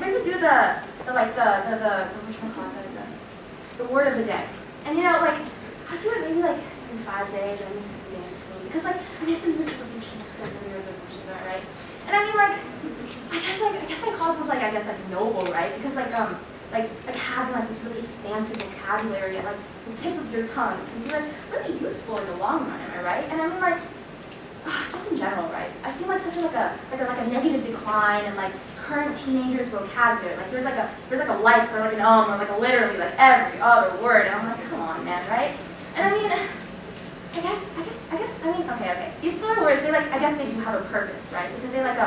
been to do the word of the day. And you know, like, I do it maybe like in 5 days, and I miss a day in between. Because like, I did some New Year's resolutions, right? And I mean, like, I guess my cause was like, noble, right? Because like having like this really expansive vocabulary at like the tip of your tongue can be like really useful in the long run, am I right? And I mean, like, just in general, right? I see like such a negative decline in like current teenagers' vocabulary. Like there's like a like or like an or like a literally like every other word, and I'm like, come on, man, right? And I mean, I guess I mean, okay. These filler words, they like, I guess they do have a purpose, right? Because they like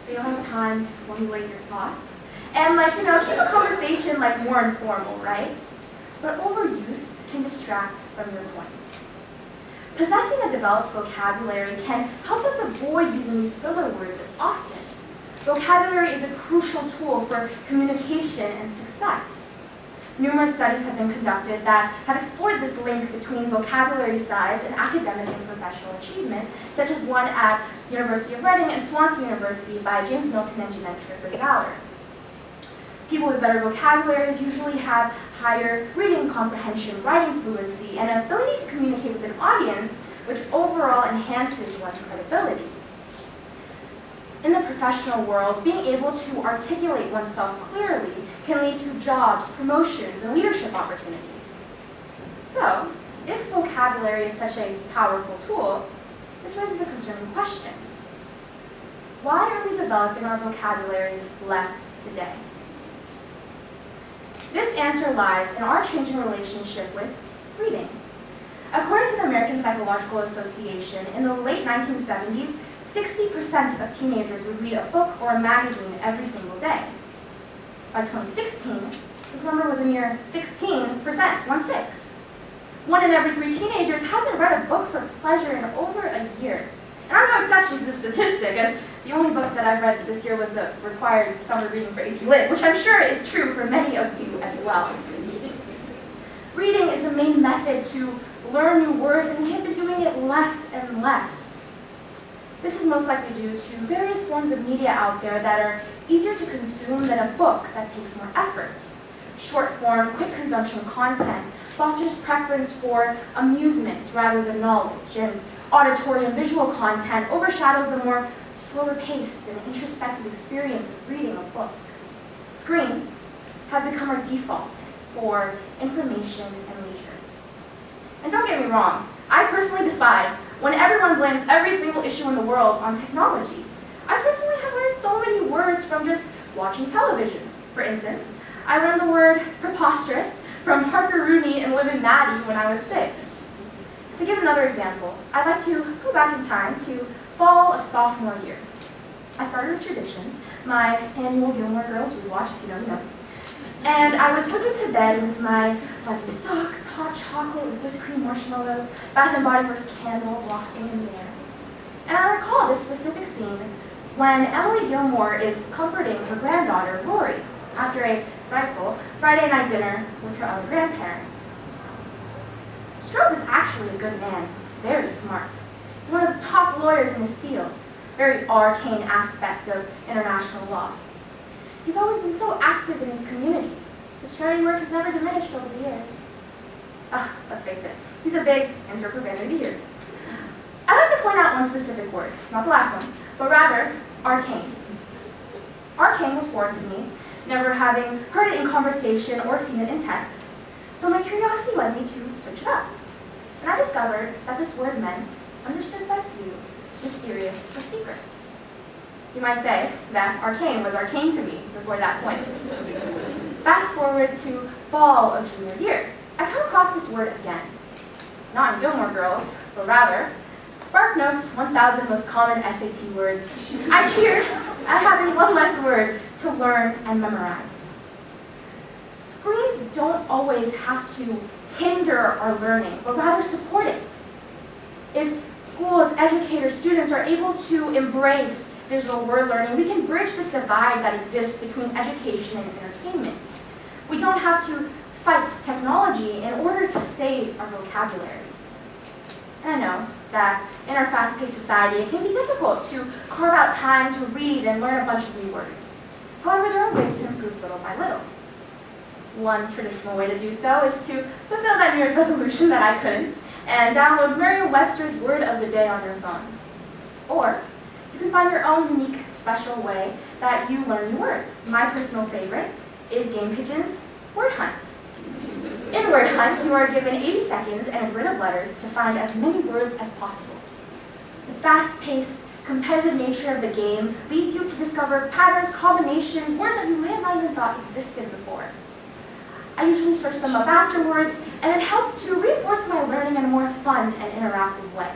they don't have time to formulate your thoughts, and like, you know, keep a conversation like more informal, right? But overuse can distract from your point. Possessing a developed vocabulary can help us avoid using these filler words as often. Vocabulary is a crucial tool for communication and success. Numerous studies have been conducted that have explored this link between vocabulary size and academic and professional achievement, such as one at University of Reading and Swansea University by James Milton and Jeanette Schriffers-Ballard. People with better vocabularies usually have higher reading comprehension, writing fluency, and an ability to communicate with an audience, which overall enhances one's credibility. In the professional world, being able to articulate oneself clearly can lead to jobs, promotions, and leadership opportunities. So, if vocabulary is such a powerful tool, this raises a concerning question. Why are we developing our vocabularies less today? This answer lies in our changing relationship with reading. According to the American Psychological Association, in the late 1970s, 60% of teenagers would read a book or a magazine every single day. By 2016, this number was a mere 16%, 1/6. 1 in every 3 teenagers hasn't read a book for pleasure in over a year. And I'm no exception to this statistic, as the only book that I've read this year was the required summer reading for AP Lit, which I'm sure is true for many of you as well. Reading is the main method to learn new words, and we have been doing it less and less. This is most likely due to various forms of media out there that are easier to consume than a book that takes more effort. Short-form, quick consumption content fosters preference for amusement rather than knowledge, and auditory and visual content overshadows the more slower-paced and introspective experience of reading a book. Screens have become our default for information and leisure. And don't get me wrong, I personally despise when everyone blames every single issue in the world on technology. I personally have learned so many words from just watching television. For instance, I learned the word preposterous from Parker Rooney and Liv and Maddie when I was 6. To give another example, I'd like to go back in time to fall of sophomore year. I started a tradition, my annual Gilmore Girls rewatch, if you know, you know. And I was slipping to bed with my fuzzy socks, hot chocolate with whipped cream marshmallows, Bath & Body Works candle wafting in the air. And I recall this specific scene when Emily Gilmore is comforting her granddaughter, Rory, after a frightful Friday night dinner with her other grandparents. Strobe is actually a good man, very smart. He's one of the top lawyers in his field, very arcane aspect of international law. He's always been so active in his community. His charity work has never diminished over the years. Let's face it, he's a big insert profanity here. I'd like to point out one specific word, not the last one, but rather, arcane. Arcane was foreign to me, never having heard it in conversation or seen it in text, so my curiosity led me to search it up. And I discovered that this word meant understood by few, mysterious, or secret. You might say that arcane was arcane to me before that point. Fast forward to fall of junior year. I come across this word again. Not in Gilmore Girls, but rather, SparkNote's 1,000 most common SAT words. I cheered at having one less word to learn and memorize. Screens don't always have to hinder our learning, but rather support it. If schools, educators, students are able to embrace digital word learning, we can bridge this divide that exists between education and entertainment. We don't have to fight technology in order to save our vocabularies. And I know that in our fast-paced society, it can be difficult to carve out time to read and learn a bunch of new words. However, there are ways to improve little by little. One traditional way to do so is to fulfill that New Year's resolution that I couldn't, and download Merriam-Webster's Word of the Day on your phone. Or you can find your own unique, special way that you learn new words. My personal favorite is Game Pigeon's Word Hunt. In Word Hunt, you are given 80 seconds and a grid of letters to find as many words as possible. The fast-paced, competitive nature of the game leads you to discover patterns, combinations, words that you may have not even thought existed before. I usually search them up afterwards, and it helps to reinforce my learning in a more fun and interactive way.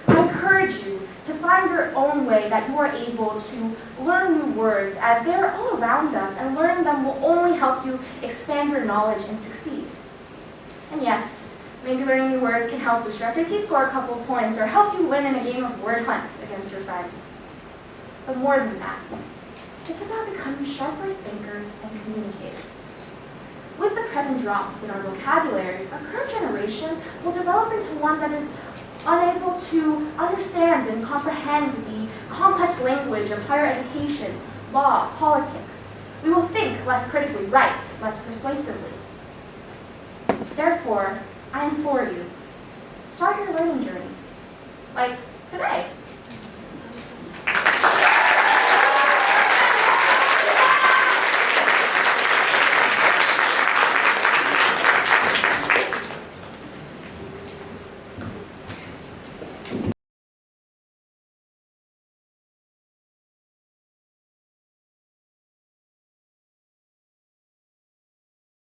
I encourage you to find your own way that you are able to learn new words, as they are all around us, and learning them will only help you expand your knowledge and succeed. And yes, maybe learning new words can help boost your SAT score a couple of points, or help you win in a game of word hunt against your friend. But more than that, it's about becoming sharper thinkers and communicators. With the present drops in our vocabularies, our current generation will develop into one that is unable to understand and comprehend the complex language of higher education, law, politics. We will think less critically, write less persuasively. Therefore, I implore you, start your learning journeys, like today.